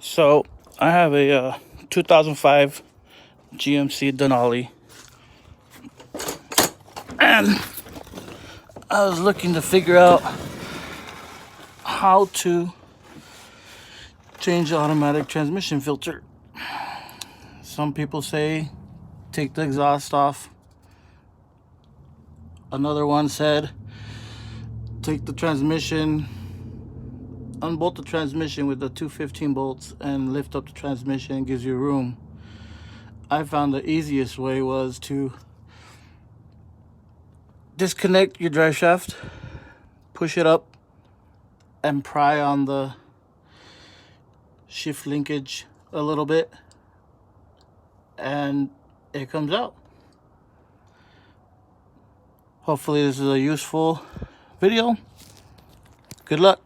So I have a 2005 GMC Denali, and I was looking to figure out how to change the automatic transmission filter. Some people say take the exhaust off. Another one said take the transmission, unbolt the transmission with the 215 bolts and lift up the transmission. It gives you room. I found the easiest way was to disconnect your drive shaft, push it up, and pry on the shift linkage a little bit, and it comes out. Hopefully this is a useful video. Good luck.